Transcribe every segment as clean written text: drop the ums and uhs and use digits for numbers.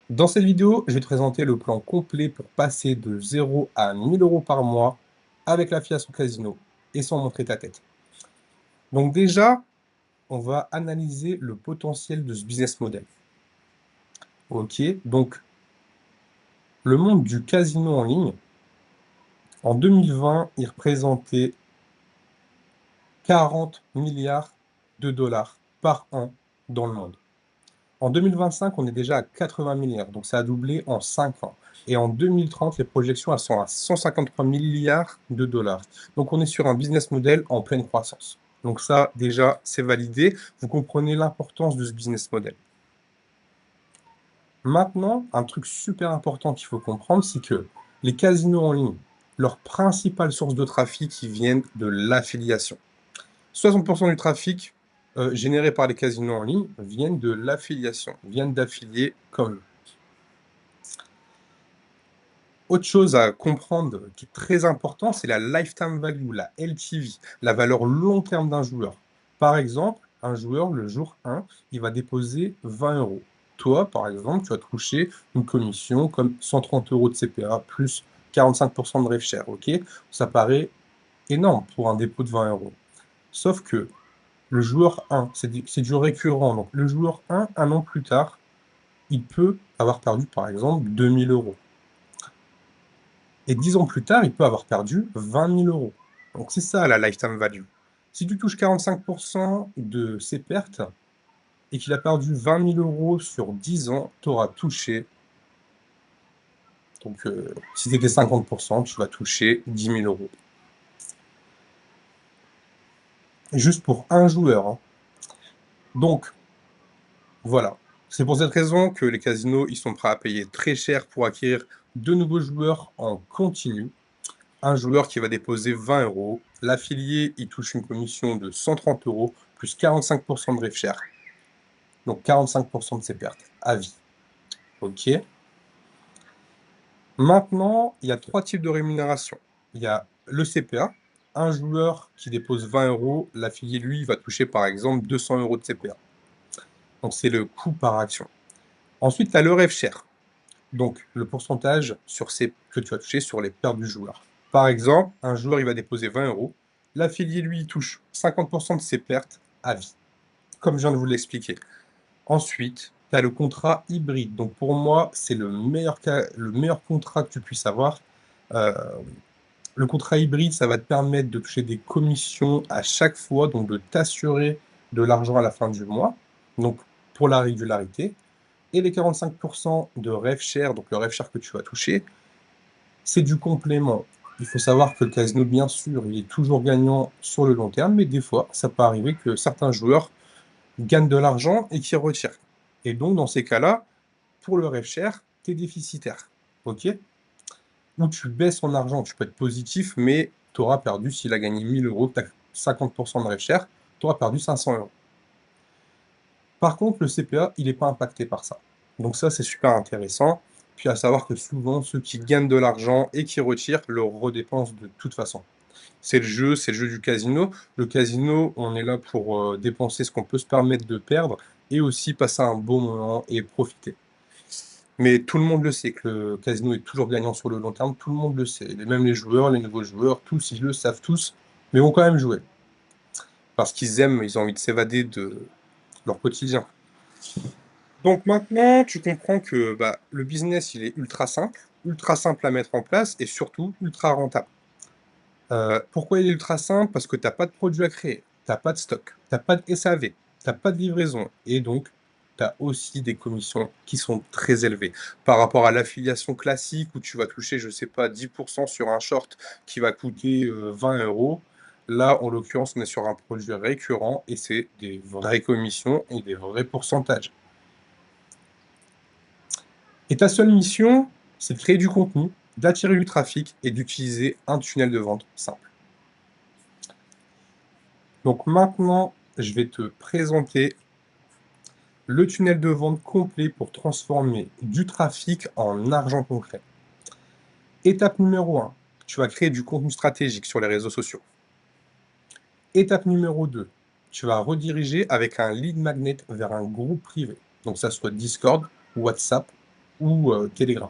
Dans cette vidéo, je vais te présenter le plan complet pour passer de 0 à 1000 euros par mois avec l'affiliation casino et sans montrer ta tête. Donc déjà, on va analyser le potentiel de ce business model. Ok, donc le monde du casino en ligne, en 2020, il représentait 40 milliards de dollars par an dans le monde. En 2025, on est déjà à 80 milliards, donc ça a doublé en 5 ans. Et en 2030, les projections elles sont à 153 milliards de dollars. Donc on est sur un business model en pleine croissance. Donc ça, déjà, c'est validé. Vous comprenez l'importance de ce business model. Maintenant, un truc super important qu'il faut comprendre, c'est que les casinos en ligne, leur principale source de trafic, ils viennent de l'affiliation. 60% du trafic généré par les casinos en ligne viennent de l'affiliation, viennent d'affiliés comme eux. Autre chose à comprendre qui est très important, c'est la lifetime value, la LTV, la valeur long terme d'un joueur. Par exemple, un joueur, le jour 1, il va déposer 20 euros. Toi, par exemple, tu vas toucher une commission comme 130 euros de CPA plus 45% de rev share, ok? Ça paraît énorme pour un dépôt de 20 euros. Sauf que le joueur 1, c'est du récurrent. Donc, le joueur 1, un an plus tard, il peut avoir perdu, par exemple, 2000 euros. Et 10 ans plus tard, il peut avoir perdu 20 000 euros. Donc, c'est ça la lifetime value. Si tu touches 45% de ses pertes et qu'il a perdu 20 000 euros sur 10 ans, tu auras touché. Donc, si tu étais 50%, tu vas toucher 10 000 euros. Juste pour un joueur, hein. Donc, voilà. C'est pour cette raison que les casinos, ils sont prêts à payer très cher pour acquérir de nouveaux joueurs en continu. Un joueur qui va déposer 20 euros, l'affilié, il touche une commission de 130 euros plus 45% de rev share. Donc 45% de ses pertes à vie. Ok. Maintenant, il y a 3 types de rémunération. Il y a le CPA. Un joueur qui dépose 20 euros, l'affilié, lui, va toucher par exemple 200 euros de CPA. Donc c'est le coût par action. Ensuite, tu as le rev share. Donc, le pourcentage que tu vas toucher sur les pertes du joueur. Par exemple, un joueur, il va déposer 20 euros. L'affilié, lui, il touche 50% de ses pertes à vie, comme je viens de vous l'expliquer. Ensuite, tu as le contrat hybride. Donc, pour moi, c'est le meilleur contrat que tu puisses avoir. Euh, le contrat hybride, ça va te permettre de toucher des commissions à chaque fois, donc de t'assurer de l'argent à la fin du mois, donc pour la régularité. Et les 45% de rev share, donc le rev share que tu vas toucher, c'est du complément. Il faut savoir que le casino, bien sûr, il est toujours gagnant sur le long terme, mais des fois, ça peut arriver que certains joueurs gagnent de l'argent et qu'ils retirent. Et donc, dans ces cas-là, pour le rev share, tu es déficitaire. OK? Ou tu baisses en argent, tu peux être positif, mais tu auras perdu, s'il a gagné 1000 euros, tu as 50% de rev share, tu auras perdu 500 euros. Par contre, le CPA, il n'est pas impacté par ça. Donc ça, c'est super intéressant. Puis à savoir que souvent, ceux qui gagnent de l'argent et qui retirent le redépensent de toute façon. C'est le jeu du casino. Le casino, on est là pour dépenser ce qu'on peut se permettre de perdre et aussi passer un bon moment et profiter. Mais tout le monde le sait que le casino est toujours gagnant sur le long terme, tout le monde le sait. Même les joueurs, les nouveaux joueurs, tous, ils le savent tous, mais vont quand même jouer. Parce qu'ils aiment, ils ont envie de s'évader de leur quotidien. Donc maintenant, tu comprends que le business, il est ultra simple à mettre en place et surtout ultra rentable. Pourquoi il est ultra simple? Parce que tu n'as pas de produit à créer, tu n'as pas de stock, tu n'as pas de SAV, tu n'as pas de livraison et donc tu as aussi des commissions qui sont très élevées par rapport à l'affiliation classique où tu vas toucher, je sais pas, 10% sur un short qui va coûter 20 euros. Là, en l'occurrence, on est sur un produit récurrent et c'est des vraies commissions et des vrais pourcentages. Et ta seule mission, c'est de créer du contenu, d'attirer du trafic et d'utiliser un tunnel de vente simple. Donc maintenant, je vais te présenter le tunnel de vente complet pour transformer du trafic en argent concret. Étape numéro 1, tu vas créer du contenu stratégique sur les réseaux sociaux. Étape numéro 2, tu vas rediriger avec un lead magnet vers un groupe privé. Donc ça soit Discord, WhatsApp ou Telegram.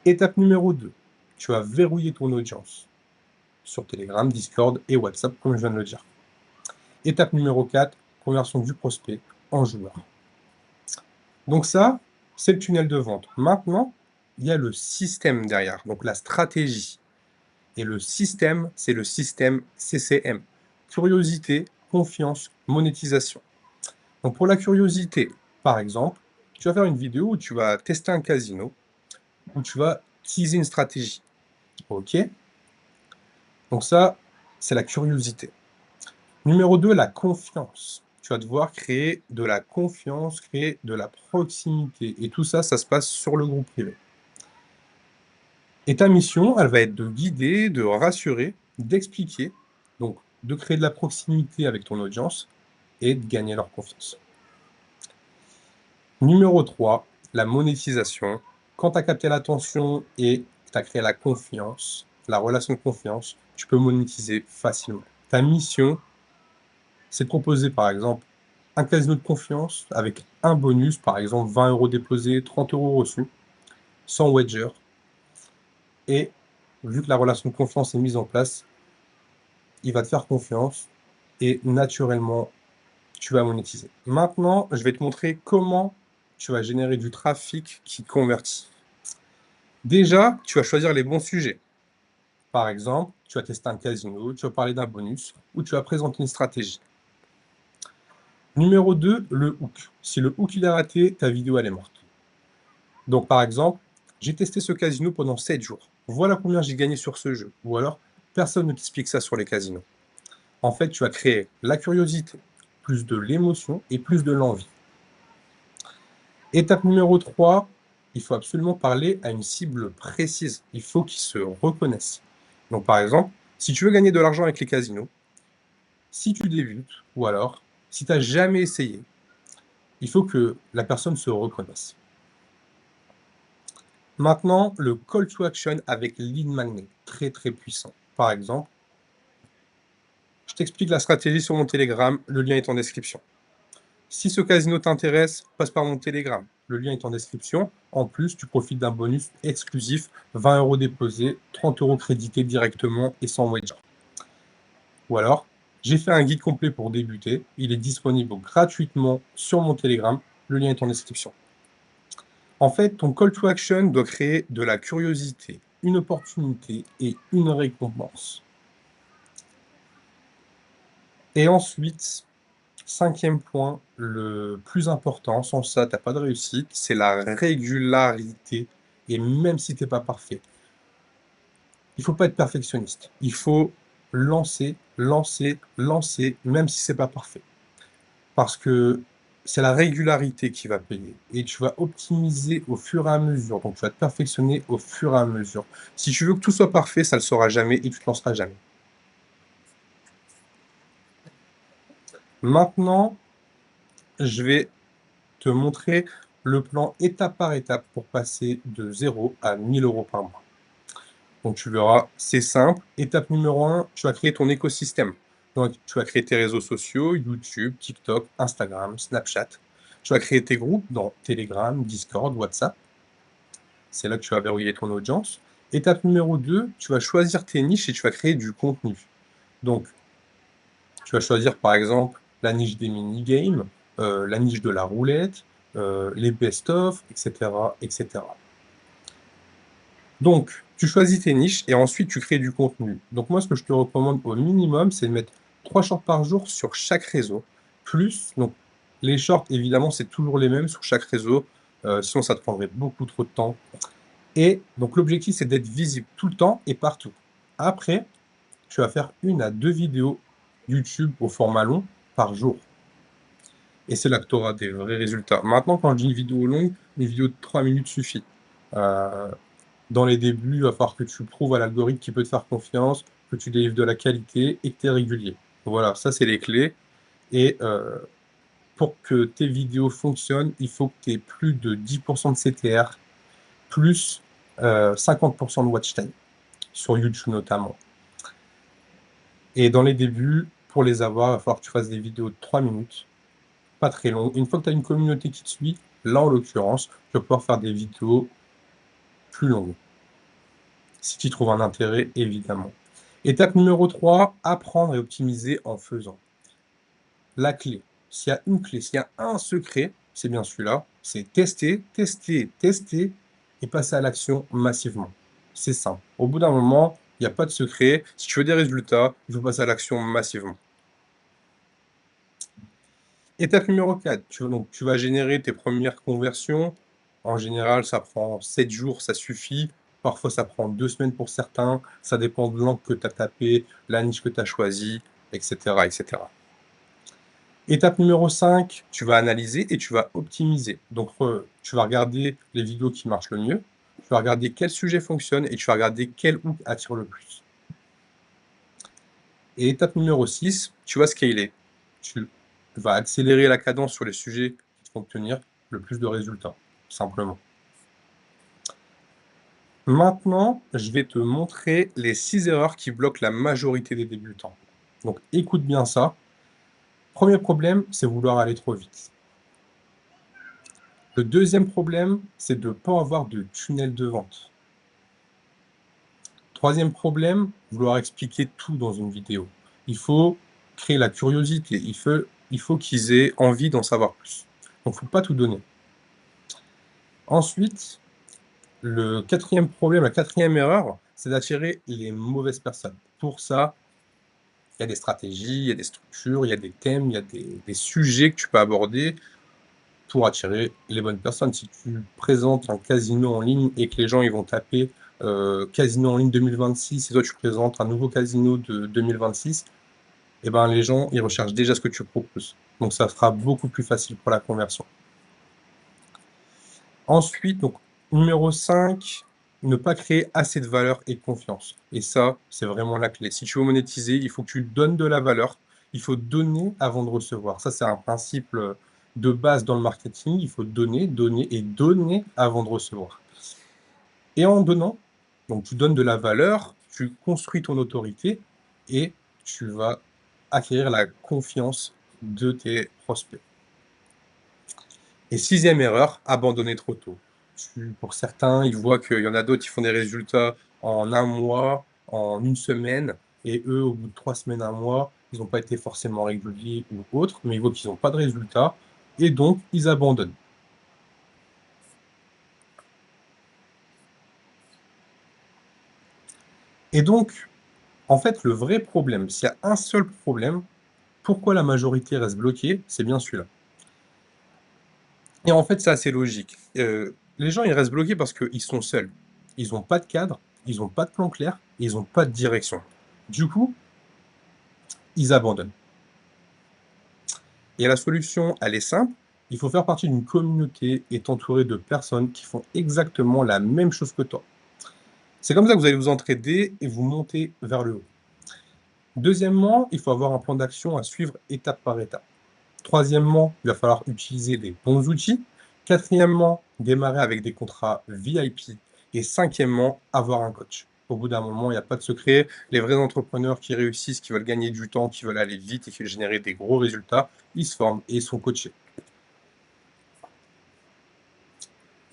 Étape numéro 2, tu vas verrouiller ton audience sur Telegram, Discord et WhatsApp, comme je viens de le dire. Étape numéro 4, conversion du prospect en joueur. Donc ça, c'est le tunnel de vente. Maintenant, il y a le système derrière, donc la stratégie. Et le système, c'est le système CCM. Curiosité, confiance, monétisation. Donc pour la curiosité, par exemple, tu vas faire une vidéo où tu vas tester un casino, où tu vas teaser une stratégie. OK? Donc ça, c'est la curiosité. Numéro 2, la confiance. Tu vas devoir créer de la confiance, créer de la proximité. Et tout ça, ça se passe sur le groupe privé. Et ta mission, elle va être de guider, de rassurer, d'expliquer, donc de créer de la proximité avec ton audience et de gagner leur confiance. Numéro 3, la monétisation. Quand tu as capté l'attention et tu as créé la confiance, la relation de confiance, tu peux monétiser facilement. Ta mission, c'est de proposer par exemple un casino de confiance avec un bonus, par exemple 20 € déposés, 30 € reçus, sans wager. Et vu que la relation de confiance est mise en place, il va te faire confiance et naturellement, tu vas monétiser. Maintenant, je vais te montrer comment tu vas générer du trafic qui convertit. Déjà, tu vas choisir les bons sujets. Par exemple, tu vas tester un casino, tu vas parler d'un bonus ou tu vas présenter une stratégie. Numéro 2, le hook. Si le hook il est raté, ta vidéo elle est morte. Donc par exemple, j'ai testé ce casino pendant 7 jours. Voilà combien j'ai gagné sur ce jeu. Ou alors, personne ne t'explique ça sur les casinos. En fait, tu vas créer la curiosité, plus de l'émotion et plus de l'envie. Étape numéro 3, il faut absolument parler à une cible précise. Il faut qu'ils se reconnaissent. Donc par exemple, si tu veux gagner de l'argent avec les casinos, si tu débutes, ou alors si tu n'as jamais essayé, il faut que la personne se reconnaisse. Maintenant, le call to action avec lead magnet, très très puissant. Par exemple, je t'explique la stratégie sur mon Telegram, le lien est en description. Si ce casino t'intéresse, passe par mon Telegram. Le lien est en description. En plus, tu profites d'un bonus exclusif, 20 € déposés, 30 € crédités directement et sans wager. Ou alors, j'ai fait un guide complet pour débuter. Il est disponible gratuitement sur mon Telegram. Le lien est en description. En fait, ton call to action doit créer de la curiosité, une opportunité et une récompense. Et ensuite, 5e point, le plus important, sans ça, tu as pas de réussite, c'est la régularité et même si tu es pas parfait. Il faut pas être perfectionniste. Il faut lancer, lancer, lancer, même si c'est pas parfait. Parce que c'est la régularité qui va payer et tu vas optimiser au fur et à mesure. Donc tu vas te perfectionner au fur et à mesure. Si tu veux que tout soit parfait, ça le sera jamais et tu te lanceras jamais. Maintenant, je vais te montrer le plan étape par étape pour passer de 0 à 1 000 € par mois. Donc tu verras, c'est simple. Étape numéro 1, tu vas créer ton écosystème. Donc tu vas créer tes réseaux sociaux, YouTube, TikTok, Instagram, Snapchat. Tu vas créer tes groupes dans Telegram, Discord, WhatsApp. C'est là que tu vas verrouiller ton audience. Étape numéro 2, tu vas choisir tes niches et tu vas créer du contenu. Donc tu vas choisir par exemple la niche des mini-games, la niche de la roulette, les best-of, etc., etc. Donc, tu choisis tes niches et ensuite tu crées du contenu. Donc moi, ce que je te recommande au minimum, c'est de mettre 3 shorts par jour sur chaque réseau. Plus, donc les shorts, évidemment, c'est toujours les mêmes sur chaque réseau, sinon ça te prendrait beaucoup trop de temps. Et donc l'objectif, c'est d'être visible tout le temps et partout. Après, tu vas faire 1 à 2 vidéos YouTube au format long par jour. Et c'est là que tu auras des vrais résultats. Maintenant, quand je dis une vidéo longue, une vidéo de 3 minutes suffit. Dans les débuts, il va falloir que tu prouves à l'algorithme qu'il peut te faire confiance, que tu délivres de la qualité et que tu es régulier. Voilà, ça c'est les clés. Et pour que tes vidéos fonctionnent, il faut que tu aies plus de 10% de CTR, plus 50% de watch time, sur YouTube notamment. Et dans les débuts, pour les avoir, il va falloir que tu fasses des vidéos de 3 minutes, pas très longues. Une fois que tu as une communauté qui te suit, Là, en l'occurrence, tu vas pouvoir faire des vidéos plus longues, si tu y trouves un intérêt, évidemment. Étape numéro 3, apprendre et optimiser en faisant. La clé, s'il y a une clé, s'il y a un secret, c'est bien celui-là, c'est tester, tester, tester et passer à l'action massivement. C'est simple. Au bout d'un moment, il n'y a pas de secret. Si tu veux des résultats, il faut passer à l'action massivement. Étape numéro 4, tu vas générer tes premières conversions. En général, ça prend 7 jours, ça suffit. Parfois, ça prend 2 semaines pour certains. Ça dépend de l'angle que tu as tapé, la niche que tu as choisie, etc., etc. Étape numéro 5, tu vas analyser et tu vas optimiser. Donc, tu vas regarder les vidéos qui marchent le mieux, tu vas regarder quel sujet fonctionne et tu vas regarder quel hook attire le plus. Et étape numéro 6, tu vas scaler. Tu vas accélérer la cadence sur les sujets qui te font obtenir le plus de résultats, simplement. Maintenant, je vais te montrer les 6 erreurs qui bloquent la majorité des débutants. Donc, écoute bien ça. Premier problème, c'est vouloir aller trop vite. Le deuxième problème, c'est de ne pas avoir de tunnel de vente. Troisième problème, vouloir expliquer tout dans une vidéo. Il faut créer la curiosité, il faut qu'ils aient envie d'en savoir plus. Donc, il ne faut pas tout donner. Ensuite, le quatrième problème, la quatrième erreur, c'est d'attirer les mauvaises personnes. Pour ça, il y a des stratégies, il y a des structures, il y a des thèmes, il y a des sujets que tu peux aborder pour attirer les bonnes personnes. Si tu présentes un casino en ligne et que les gens ils vont taper casino en ligne 2026 et toi tu présentes un nouveau casino de 2026, eh ben, les gens ils recherchent déjà ce que tu proposes. Donc ça sera beaucoup plus facile pour la conversion. Ensuite, donc, numéro 5, ne pas créer assez de valeur et de confiance. Et ça, c'est vraiment la clé. Si tu veux monétiser, il faut que tu donnes de la valeur. Il faut donner avant de recevoir. Ça, c'est un principe de base dans le marketing. Il faut donner, donner et donner avant de recevoir. Et en donnant, donc tu donnes de la valeur, tu construis ton autorité et tu vas acquérir la confiance de tes prospects. Et 6e erreur, abandonner trop tôt. Pour certains, ils voient qu'il y en a d'autres qui font des résultats en 1 mois, en 1 semaine et eux, au bout de 3 semaines, 1 mois, ils n'ont pas été forcément réguliers ou autres, mais ils voient qu'ils n'ont pas de résultats et donc ils abandonnent. Et donc, en fait, le vrai problème, s'il y a un seul problème, pourquoi la majorité reste bloquée? C'est bien celui-là. Et en fait, c'est assez logique. Les gens, ils restent bloqués parce qu'ils sont seuls. Ils n'ont pas de cadre, ils n'ont pas de plan clair, et ils n'ont pas de direction. Du coup, ils abandonnent. Et la solution, elle est simple. Il faut faire partie d'une communauté et t'entourer de personnes qui font exactement la même chose que toi. C'est comme ça que vous allez vous entraider et vous monter vers le haut. Deuxièmement, il faut avoir un plan d'action à suivre étape par étape. Troisièmement, il va falloir utiliser des bons outils. Quatrièmement, démarrer avec des contrats VIP. Et cinquièmement, avoir un coach. Au bout d'un moment, il n'y a pas de secret. Les vrais entrepreneurs qui réussissent, qui veulent gagner du temps, qui veulent aller vite et qui veulent générer des gros résultats, ils se forment et ils sont coachés.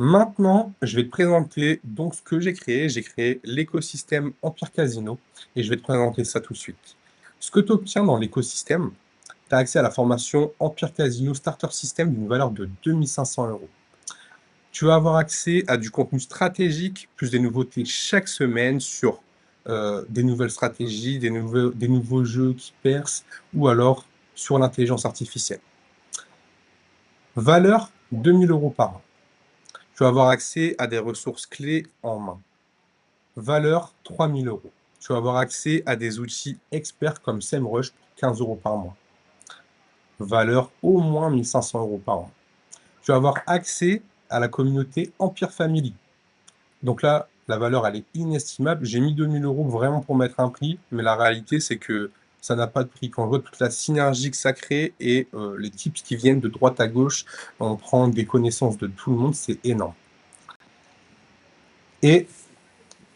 Maintenant, je vais te présenter donc ce que j'ai créé. J'ai créé l'écosystème Empire Casino et je vais te présenter ça tout de suite. Ce que tu obtiens dans l'écosystème, tu as accès à la formation Empire Casino Starter System d'une valeur de 2 500 €. Tu vas avoir accès à du contenu stratégique, plus des nouveautés chaque semaine sur des nouvelles stratégies, des nouveaux jeux qui percent ou alors sur l'intelligence artificielle. Valeur 2 000 € par an. Tu vas avoir accès à des ressources clés en main. Valeur 3 000 €. Tu vas avoir accès à des outils experts comme SEMrush pour 15 € par mois. Valeur au moins 1 500 € par an. Tu vas avoir accès à la communauté Empire Family. Donc là, la valeur, elle est inestimable. J'ai mis 2 000 € vraiment pour mettre un prix, mais la réalité, c'est que ça n'a pas de prix. Quand on voit toute la synergie que ça crée et les tips qui viennent de droite à gauche, on prend des connaissances de tout le monde, c'est énorme. Et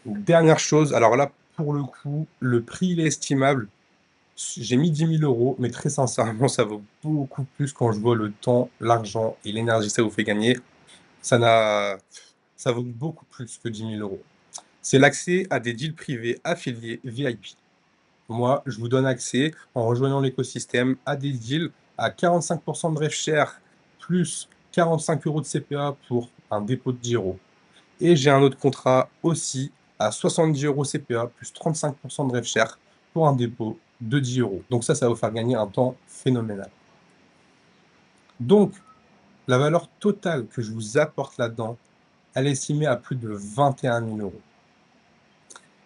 dernière chose, alors là, pour le coup, le prix, il est estimable. J'ai mis 10 000 €, mais très sincèrement, ça vaut beaucoup plus quand je vois le temps, l'argent et l'énergie que ça vous fait gagner. Ça n'a Ça vaut beaucoup plus que 10 000 €. C'est l'accès à des deals privés affiliés VIP. Moi, je vous donne accès, en rejoignant l'écosystème, à des deals à 45 de rev share, plus 45 € de CPA pour un dépôt de 10 €. Et j'ai un autre contrat aussi à 70 € CPA, plus 35 de rev share pour un dépôt de 10 €. Donc ça va vous faire gagner un temps phénoménal. Donc, la valeur totale que je vous apporte là-dedans, elle est estimée à plus de 21 000 €.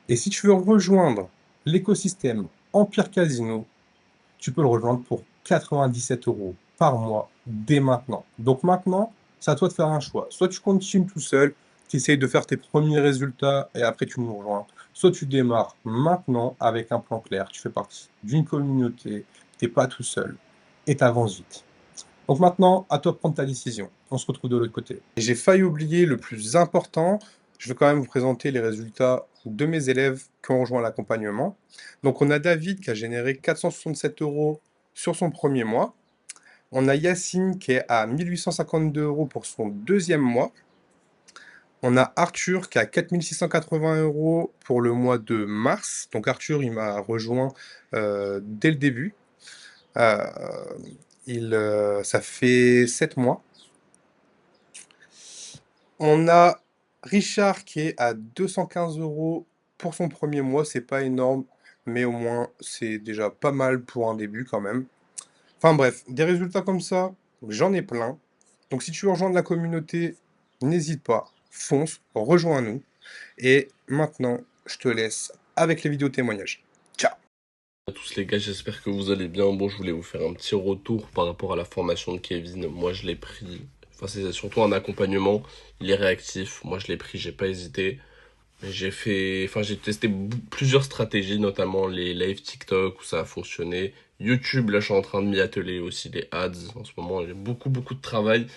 Et si tu veux rejoindre l'écosystème Empire Casino, tu peux le rejoindre pour 97 € par mois dès maintenant. Donc maintenant, c'est à toi de faire un choix. Soit tu continues tout seul, tu essayes de faire tes premiers résultats et après tu nous rejoins. Soit tu démarres maintenant avec un plan clair, tu fais partie d'une communauté, tu n'es pas tout seul et tu avances vite. Donc maintenant, à toi de prendre ta décision. On se retrouve de l'autre côté. Et j'ai failli oublier le plus important. Je vais quand même vous présenter les résultats de mes élèves qui ont rejoint l'accompagnement. Donc on a David qui a généré 467 € sur son premier mois. On a Yacine qui est à 1852 € pour son deuxième mois. On a Arthur qui a 4680 € pour le mois de mars. Donc Arthur, il m'a rejoint dès le début. Euh, Ça fait 7 mois. On a Richard qui est à 215 € pour son premier mois. C'est pas énorme, mais au moins c'est déjà pas mal pour un début quand même. Enfin bref, des résultats comme ça, j'en ai plein. Donc si tu veux rejoindre la communauté, n'hésite pas, fonce, rejoins-nous. Et maintenant, je te laisse avec les vidéos témoignages. Ciao! À tous les gars, j'espère que vous allez bien. Bon, je voulais vous faire un petit retour par rapport à la formation de Kevin. Moi, je l'ai pris. Enfin, c'est surtout un accompagnement. Il est réactif. Moi, je l'ai pris, j'ai pas hésité. J'ai testé plusieurs stratégies, notamment les live TikTok où ça a fonctionné. YouTube, là, je suis en train de m'y atteler aussi, les ads. En ce moment, il y a beaucoup de travail.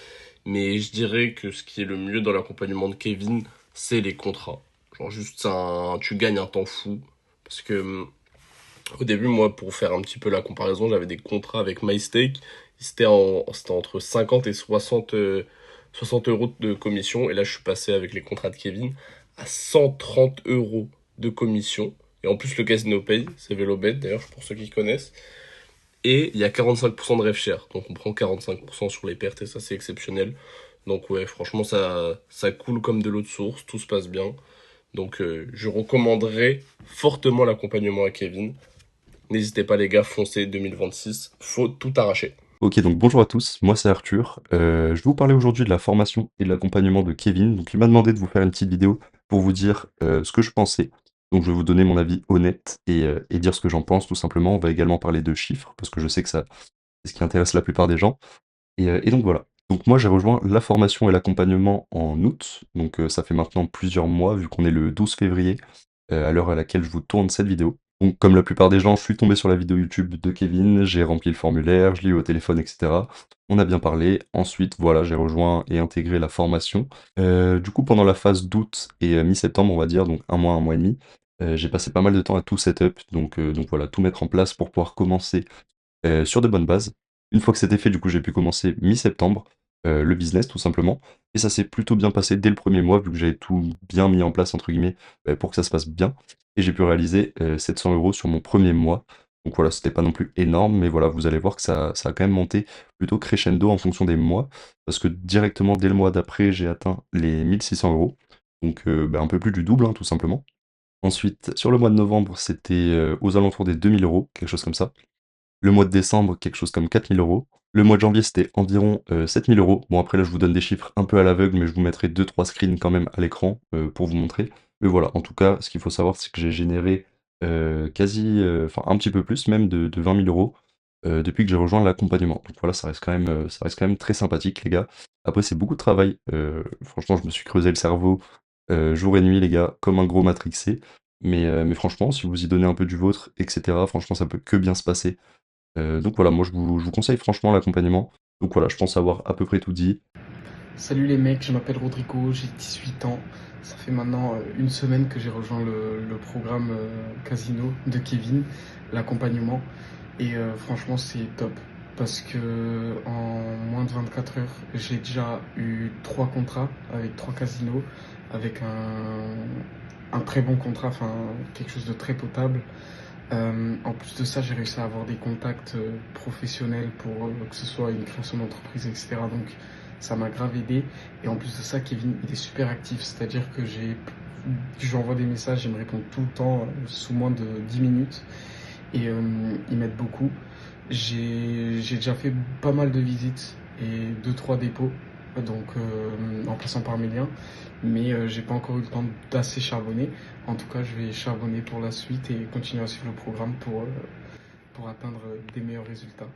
Mais je dirais que ce qui est le mieux dans l'accompagnement de Kevin, c'est les contrats. Genre, juste tu gagnes un temps fou. Parce que au début, moi, pour faire un petit peu la comparaison, j'avais des contrats avec MyStake. C'était entre 50 et 60 € de commission. Et là, je suis passé avec les contrats de Kevin à 130 € de commission. Et en plus, le Casino Pay, c'est VeloBet d'ailleurs, pour ceux qui connaissent. Et il y a 45% de rev share. Donc on prend 45% sur les pertes et ça, c'est exceptionnel. Donc ouais, franchement, ça coule comme de l'eau de source. Tout se passe bien. Donc je recommanderais fortement l'accompagnement à Kevin. N'hésitez pas les gars, foncez 2026, faut tout arracher. Ok, donc bonjour à tous, moi c'est Arthur. Je vais vous parler aujourd'hui de la formation et de l'accompagnement de Kevin. Donc il m'a demandé de vous faire une petite vidéo pour vous dire ce que je pensais. Donc je vais vous donner mon avis honnête et dire ce que j'en pense tout simplement. On va également parler de chiffres parce que je sais que c'est ce qui intéresse la plupart des gens. Et donc voilà. Donc moi j'ai rejoint la formation et l'accompagnement en août. Donc ça fait maintenant plusieurs mois vu qu'on est le 12 février à l'heure à laquelle je vous tourne cette vidéo. Donc, comme la plupart des gens, je suis tombé sur la vidéo YouTube de Kevin, j'ai rempli le formulaire, je l'ai eu au téléphone, etc. On a bien parlé. Ensuite, voilà, j'ai rejoint et intégré la formation. Du coup, pendant la phase d'août et mi-septembre, on va dire, donc un mois et demi, j'ai passé pas mal de temps à tout setup, donc voilà, tout mettre en place pour pouvoir commencer sur de bonnes bases. Une fois que c'était fait, du coup, j'ai pu commencer mi-septembre, le business tout simplement. Et ça s'est plutôt bien passé dès le premier mois, vu que j'avais tout bien mis en place, entre guillemets, pour que ça se passe bien. Et j'ai pu réaliser 700 € sur mon premier mois. Donc voilà, c'était pas non plus énorme, mais voilà, vous allez voir que ça a quand même monté plutôt crescendo en fonction des mois. Parce que directement, dès le mois d'après, j'ai atteint les 1600 €. Donc un peu plus du double, hein, tout simplement. Ensuite, sur le mois de novembre, c'était aux alentours des 2000 €, quelque chose comme ça. Le mois de décembre, quelque chose comme 4 000 €. Le mois de janvier, c'était environ 7 000 €. Bon, après, là, je vous donne des chiffres un peu à l'aveugle, mais je vous mettrai deux trois screens quand même à l'écran pour vous montrer. Mais voilà, en tout cas, ce qu'il faut savoir, c'est que j'ai généré enfin un petit peu plus même de 20 000 € depuis que j'ai rejoint l'accompagnement. Donc voilà, ça reste quand même très sympathique, les gars. Après, c'est beaucoup de travail. Franchement, je me suis creusé le cerveau jour et nuit, les gars, comme un gros matrixé. Mais franchement, si vous y donnez un peu du vôtre, etc., franchement, ça peut que bien se passer. Donc voilà, moi je vous conseille franchement l'accompagnement. Donc voilà, je pense avoir à peu près tout dit. Salut les mecs, je m'appelle Rodrigo, j'ai 18 ans. Ça fait maintenant une semaine que j'ai rejoint le programme Casino de Kevin, l'accompagnement. Et franchement, c'est top. Parce que en moins de 24 heures, j'ai déjà eu 3 contrats avec 3 casinos, avec un très bon contrat, enfin quelque chose de très potable. En plus de ça, j'ai réussi à avoir des contacts professionnels pour que ce soit une création d'entreprise, etc. Donc ça m'a grave aidé. Et en plus de ça, Kevin, il est super actif. C'est-à-dire que je lui envoie des messages, il me répond tout le temps, sous moins de 10 minutes. Et il m'aide beaucoup. J'ai déjà fait pas mal de visites et 2 3 dépôts, donc en passant par mes liens, mais j'ai pas encore eu le temps d'assez charbonner. En tout cas, je vais charbonner pour la suite et continuer à suivre le programme pour atteindre des meilleurs résultats.